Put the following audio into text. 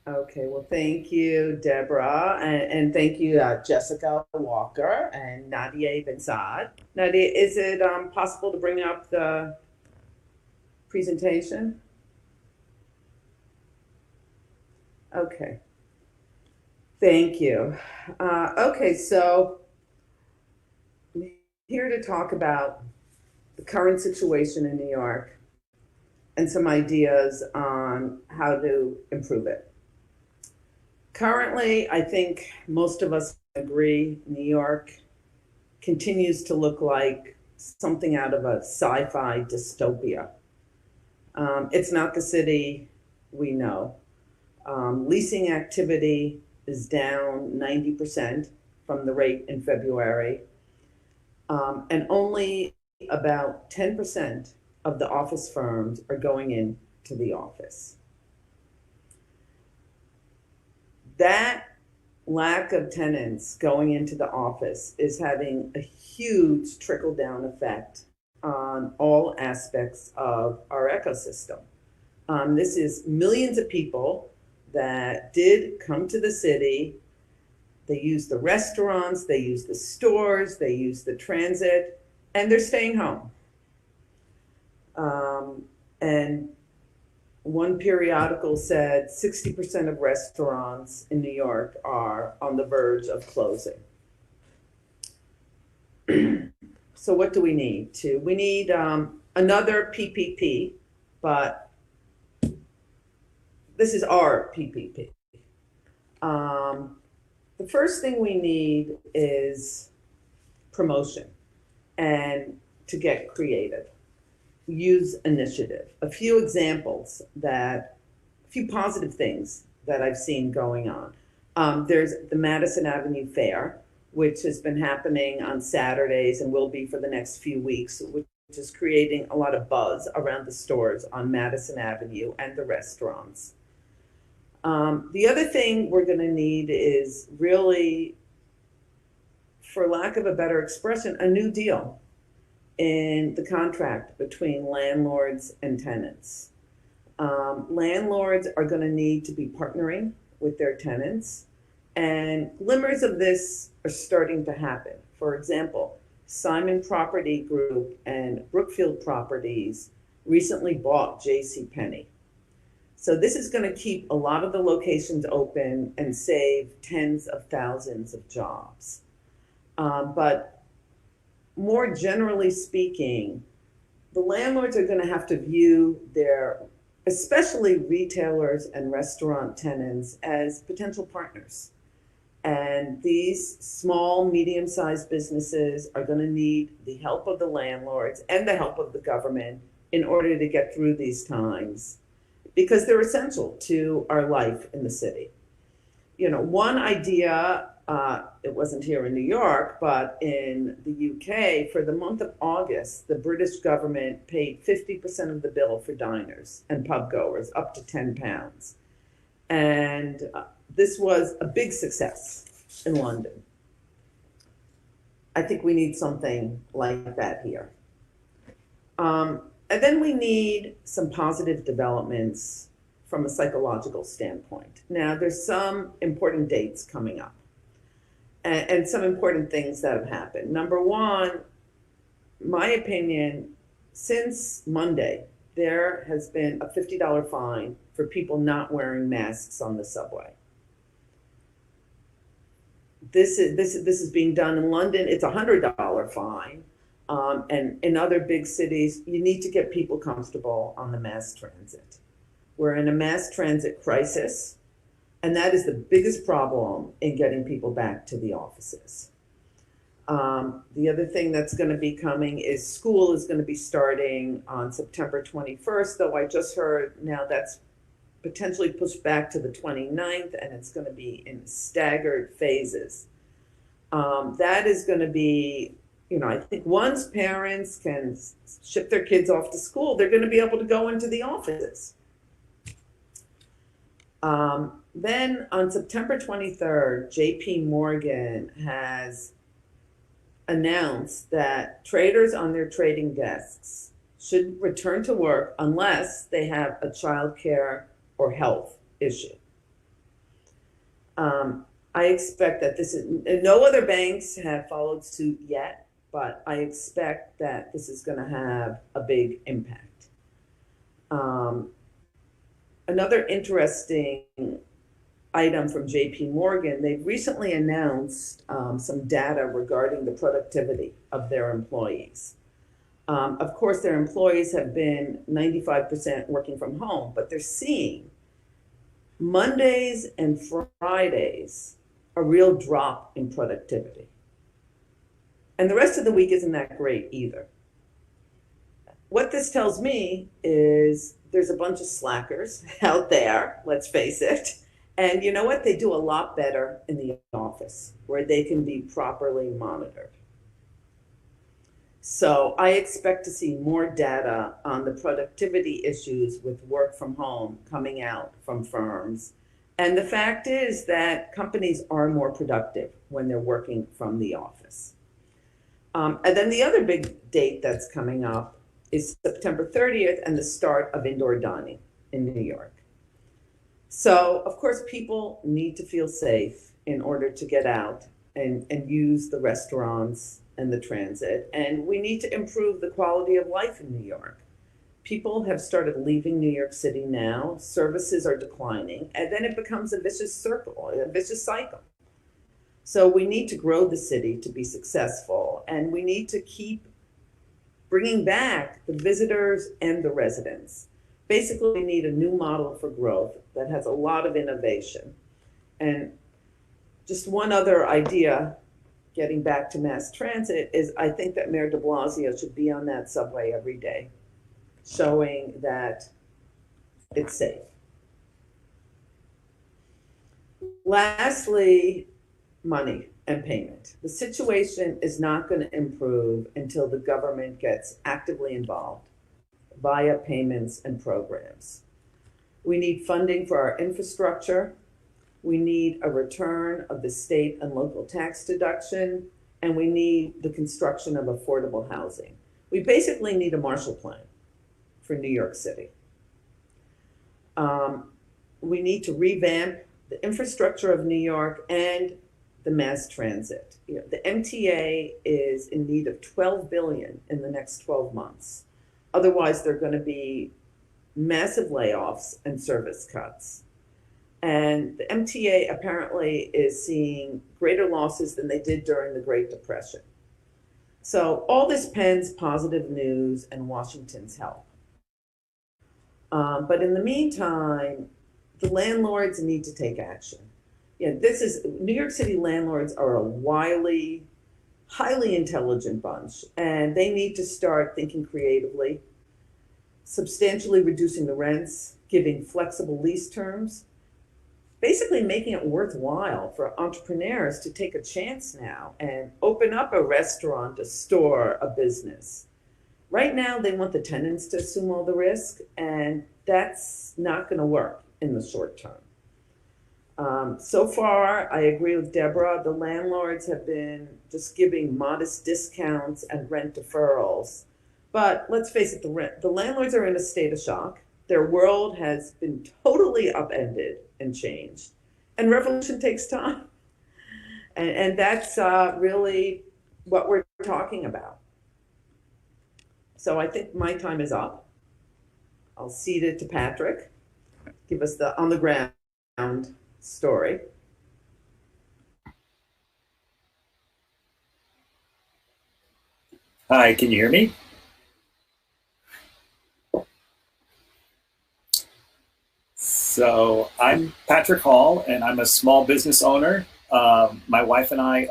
Okay, well, thank you, Deborah, and thank you, Jessica Walker and Nadia Bensad. Nadia, is it possible to bring up the presentation? Okay, thank you. Okay, so I'm here to talk about the current situation in New York and some ideas on how to improve it. Currently, I think most of us agree New York continues to look like something out of a sci fi dystopia. It's not the city we know. Leasing activity is down 90% from the rate in February, and only about 10% of the office firms are going into the office. That lack of tenants going into the office is having a huge trickle down effect on all aspects of our ecosystem. This is millions of people that did come to the city. They use the restaurants, they use the stores, they use the transit, and they're staying home. And one periodical said 60% of restaurants in New York are on the verge of closing. So what do we need? We need another PPP, but this is our PPP. The first thing we need is promotion and to get creative. Use initiative. A few examples a few positive things that I've seen going on. There's the Madison Avenue Fair, which has been happening on Saturdays and will be for the next few weeks, which is creating a lot of buzz around the stores on Madison Avenue and the restaurants. The other thing we're going to need is really, for lack of a better expression, a new deal in the contract between landlords and tenants. Landlords are going to need to be partnering with their tenants, and glimmers of this are starting to happen. For example, Simon Property Group and Brookfield Properties recently bought J.C. Penney. So this is going to keep a lot of the locations open and save tens of thousands of jobs. But more generally speaking, the landlords are going to have to view their, especially retailers and restaurant tenants, as potential partners. And these small, medium sized businesses are going to need the help of the landlords and the help of the government in order to get through these times because they're essential to our life in the city. You know, one idea, it wasn't here in New York, but in the UK, for the month of August, the British government paid 50% of the bill for diners and pub goers, up to £10. And this was a big success in London. I think we need something like that here. And then we need some positive developments from a psychological standpoint. Now, there's some important dates coming up and some important things that have happened. Number one, my opinion, since Monday, there has been a $50 fine for people not wearing masks on the subway. This is being done in London. It's a $100 fine. And in other big cities, you need to get people comfortable on the mass transit. We're in a mass transit crisis, and that is the biggest problem in getting people back to the offices. The other thing that's going to be coming is school is going to be starting on September 21st, though I just heard now that's potentially pushed back to the 29th, and it's going to be in staggered phases. That is going to be, you know, I think once parents can ship their kids off to school, they're going to be able to go into the offices. Then on September 23rd, JP Morgan has announced that traders on their trading desks should return to work unless they have a child care or health issue. I expect that this is, no other banks have followed suit yet, but I expect that this is going to have a big impact. Another interesting item from JP Morgan, they've recently announced some data regarding the productivity of their employees. Of course, their employees have been 95% working from home, but they're seeing Mondays and Fridays a real drop in productivity. And the rest of the week isn't that great either. What this tells me is there's a bunch of slackers out there, let's face it. And you know what? They do a lot better in the office where they can be properly monitored. So I expect to see more data on the productivity issues with work from home coming out from firms. And the fact is that companies are more productive when they're working from the office. And then the other big date that's coming up is September 30th and the start of indoor dining in New York. So, of course, people need to feel safe in order to get out and use the restaurants and the transit. And we need to improve the quality of life in New York. People have started leaving New York City now. Services are declining. And then it becomes a vicious circle, a vicious cycle. So we need to grow the city to be successful. And we need to keep bringing back the visitors and the residents. Basically, we need a new model for growth that has a lot of innovation. And just one other idea, getting back to mass transit, is I think that Mayor de Blasio should be on that subway every day, showing that it's safe. Lastly, money and payment. The situation is not going to improve until the government gets actively involved via payments and programs. We need funding for our infrastructure. We need a return of the state and local tax deduction, and we need the construction of affordable housing. We basically need a Marshall Plan for New York City. We need to revamp the infrastructure of New York and the mass transit. You know, the MTA is in need of $12 billion in the next 12 months. Otherwise, there are going to be massive layoffs and service cuts. And the MTA apparently is seeing greater losses than they did during the Great Depression. So all this pens positive news and Washington's help. But in the meantime, the landlords need to take action. Yeah, New York City landlords are a wily, highly intelligent bunch, and they need to start thinking creatively, substantially reducing the rents, giving flexible lease terms, basically making it worthwhile for entrepreneurs to take a chance now and open up a restaurant, a store, a business. Right now, they want the tenants to assume all the risk, and that's not going to work in the short term. So far, I agree with Deborah, the landlords have been just giving modest discounts and rent deferrals. But let's face it, the landlords are in a state of shock. Their world has been totally upended and changed. And revolution takes time. And that's really what we're talking about. So I think my time is up. I'll cede it to Patrick. Give us the on the ground story. Hi, can you hear me? So I'm Patrick Hall, and I'm a small business owner. My wife and I